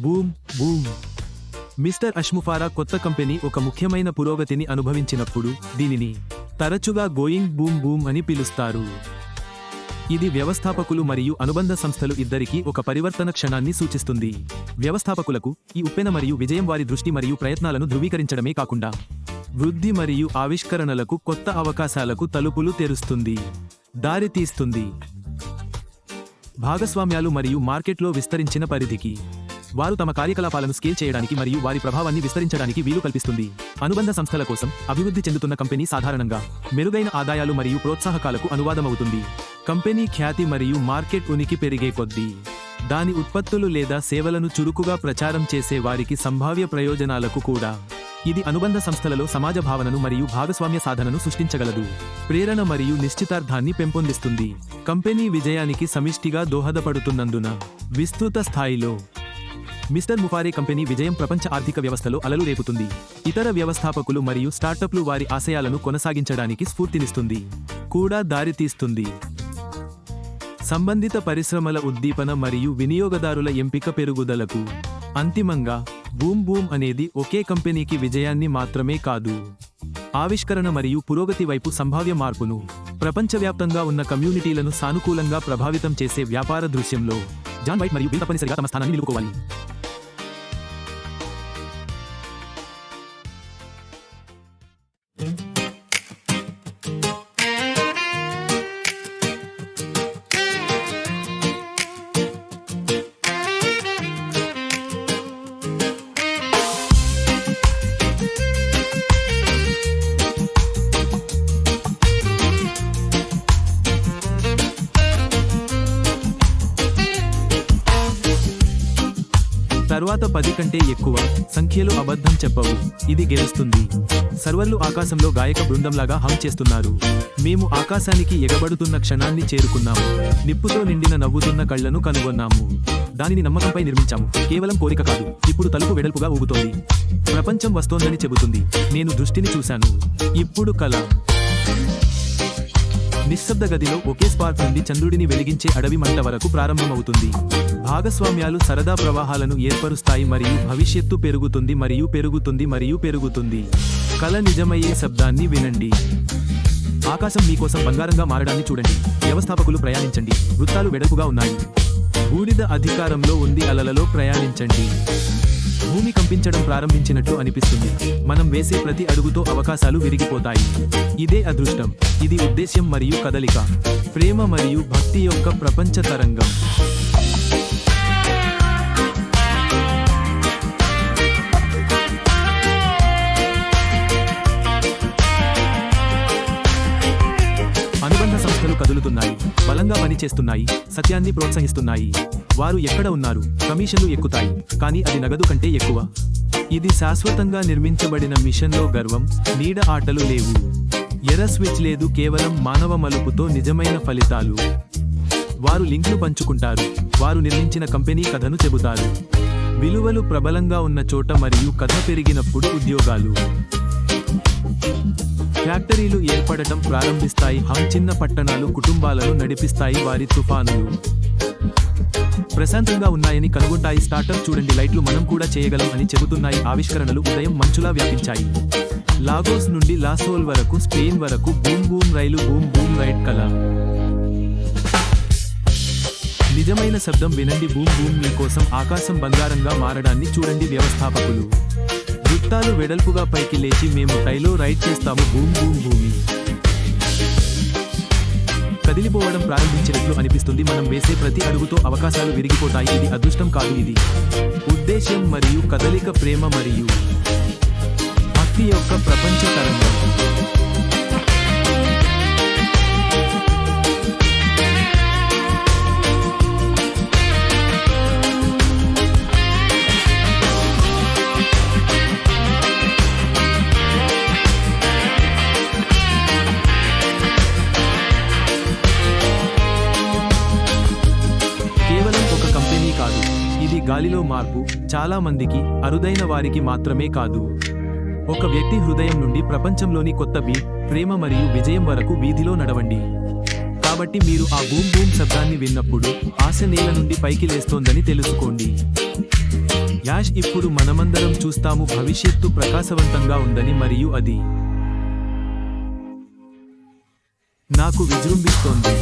Boom boom. Mister అష్ముఫారా కొత్త company ఒక ముఖ్యమైన పురోగతిని అనుభవించినప్పుడు దీనిని తరచుగా గోయింగ్ బూమ్ బూమ్ అని పిలుస్తారు. ఇది వ్యవస్థాపకులు మరియు అనుబంధ సంస్థలు ఇద్దరికీ ఒక పరివర్తన క్షణాన్ని సూచిస్తుంది. వ్యవస్థాపకులకు ఈ ఉప్పెన మరియు విజయం వారి దృష్టి మరియు ప్రయత్నాలను ధృవీకరించడమే కాకుండా వృద్ధి మరియు ఆవిష్కరణలకు కొత్త అవకాశాలకు తలుపులు తెరుస్తుంది, దారితీస్తుంది. భాగస్వామ్యాలు మరియు మార్కెట్లో విస్తరించిన పరిధికి వారు తమ కార్యకలాపాలను స్కేల్ చేయడానికి మరియు వారి ప్రభావాన్ని విస్తరించడానికి వీలు కల్పిస్తుంది. అనుబంధ సంస్థల కోసం అభివృద్ధి చెందుతున్న కంపెనీ సాధారణంగా మెరుగైన ఆదాయాలు మరియు ప్రోత్సాహకాలకు అనువాదమవుతుంది. కంపెనీ ఖ్యాతి మరియు మార్కెట్ ఉనికి పెరిగే కొద్దీ దాని ఉత్పత్తులు లేదా సేవలను చురుకుగా ప్రచారం చేసే వారికి సంభావ్య ప్రయోజనాలకు కూడా ఇది అనుబంధ సంస్థలలో సమాజ భావనను మరియు భాగస్వామ్య సాధనను సృష్టించగలదు, ప్రేరణ మరియు నిశ్చితార్థాన్ని పెంపొందిస్తుంది. కంపెనీ విజయానికి సమిష్టిగా దోహదపడుతున్నందున విస్తృత స్థాయిలో మిస్టర్ ముఫారే కంపెనీ విజయం ప్రపంచ ఆర్థిక వ్యవస్థలో అలలు రేపుతుంది. ఇతర వ్యవస్థాపకులు మరియు స్టార్టప్లు వారి ఆశయాలను కొనసాగించడానికి స్ఫూర్తినిస్తుంది, కూడా దారితీస్తుంది. సంబంధిత పరిశ్రమల ఉద్దీపన మరియు వినియోగదారుల ఎంపిక పెరుగుదలకు. అంతిమంగా బూమ్ బూమ్ అనేది ఒకే కంపెనీకి విజయాన్ని మాత్రమే కాదు, ఆవిష్కరణ మరియు పురోగతి వైపు సంభావ్య మార్పును, ప్రపంచవ్యాప్తంగా ఉన్న కమ్యూనిటీలను సానుకూలంగా ప్రభావితం చేసే వ్యాపార దృశ్యంలో జాన్ వైట్ మరియు బిల్ తప్పనిసరిగా తమ స్థానాన్ని నిలుపుకోవాలి. తరువాత 10 కంటే ఎక్కువ సంఖ్యలో అబద్ధం చెప్పవు, ఇది గెలుస్తుంది. సర్వర్లు ఆకాశంలో గాయక బృందంలాగా హమ్ చేస్తున్నారు. మేము ఆకాశానికి ఎగబడుతున్న క్షణాన్ని చేరుకున్నాము, నిప్పుతో నిండిన నవ్వుతున్న కళ్లను కనుగొన్నాము. దానిని నమ్మకంపై నిర్మించాము, కేవలం కోరిక కాదు. ఇప్పుడు తలుపు వెడల్పుగా ఊగుతోంది, ప్రపంచం వస్తోందని చెబుతుంది. నేను దృష్టిని చూశాను, ఇప్పుడు కల. నిశ్శబ్ద గదిలో ఒకే స్పార్క్ నుండి చంద్రుడిని వెలిగించే అడవి మంట వరకు ప్రారంభమవుతుంది. భాగస్వామ్యాలు సరదా ప్రవాహాలను ఏర్పరుస్తాయి మరియు భవిష్యత్తు పెరుగుతుంది మరియు పెరుగుతుంది మరియు పెరుగుతుంది. కల నిజమయ్యే శబ్దాన్ని వినండి. ఆకాశం మీకోసం బంగారంగా మారడాన్ని చూడండి. వ్యవస్థాపకులు ప్రయాణించండి, వృత్తాలు వెడల్పుగా ఉన్నాయి. బూడిద అధికారంలో ఉంది, అలలలో ప్రయాణించండి. భూమి కంపించడం ప్రారంభించినట్లు అనిపిస్తుంది. మనం వేసే ప్రతి అడుగుతో అవకాశాలు విరిగిపోతాయి. ఇదే అదృష్టం, ఇది ఉద్దేశ్యం మరియు కదలిక, ప్రేమ మరియు భక్తి యొక్క ప్రపంచ తరంగం. అనుబంధ సంస్థలు కదులుతున్నాయి, బలంగా పనిచేస్తున్నాయి, సత్యాన్ని ప్రోత్సహిస్తున్నాయి. వారు ఎక్కడ ఉన్నారు? కమిషన్లు ఎక్కుతాయి, కానీ అది నగదు కంటే ఎక్కువ. ఇది శాశ్వతంగా నిర్మించబడిన మిషన్లో గర్వం, నీడ ఆటలు లేవు. ఎర్ర స్విచ్ లేదు, కేవలం మానవ మలుపుతో నిజమైన ఫలితాలు. వారు లింక్లు పంచుకుంటారు, వారు నిర్మించిన కంపెనీ కథను చెబుతారు. విలువలు ప్రబలంగా ఉన్న చోట మరియు కథ పెరిగినప్పుడు ఉద్యోగాలు. ఫ్యాక్టరీలు ఏర్పడటం ప్రారంభిస్తాయి, హమ్ చిన్న పట్టణాలు కుటుంబాలను నడిపిస్తాయి. వారి తుఫానులు ప్రశాంతంగా ఉన్నాయని కనుగొంటాయి. స్టార్టప్ చూడండి, లైట్లు మనం కూడా చేయగలం అని చెబుతున్నాయి. ఆవిష్కరణలు ఉదయం మంచులా వ్యాపించాయి. లాగోస్ నుండి లాసోల్ వరకు, స్పెయిన్ వరకు. బూమ్ బూమ్ రైలు, బూమ్ బూమ్ రైడ్ కల. నిజమైన శబ్దం వినండి. బూమ్ బూమ్ మీ కోసం ఆకాశం బంగారంగా మారడాన్ని చూడండి. వ్యవస్థాపకులు వృత్తాలు వెడల్పుగా పైకి లేచి, మేము టైలో రైడ్ చేస్తాము. బూమ్ బూమ్ భూమి కదిలిపోవడం ప్రారంభించినట్లు అనిపిస్తుంది. మనం వేసే ప్రతి అడుగుతో అవకాశాలు విరిగిపోతాయి. ఇది అదృష్టం కాదు, ఇది ఉద్దేశ్యం మరియు కదలిక, ప్రేమ మరియు భక్తి యొక్క ప్రపంచ తరంగం. ఇది గాలిలో మార్పు, చాలా మందికి, అరుదైన వారికి మాత్రమే కాదు. ఒక వ్యక్తి హృదయం నుండి ప్రపంచంలోని కొత్త బీట్, ప్రేమ మరియు విజయం వరకు వీధిలో నడవండి. కాబట్టి మీరు ఆ బూమ్ బూమ్ శబ్దాన్ని విన్నప్పుడు ఆశ నేల నుండి పైకి లేస్తోందని తెలుసుకోండి. యాష్, ఇప్పుడు మనమందరం చూస్తాము భవిష్యత్తు ప్రకాశవంతంగా ఉందని మరియు అది నాకు విజృంభిస్తోంది.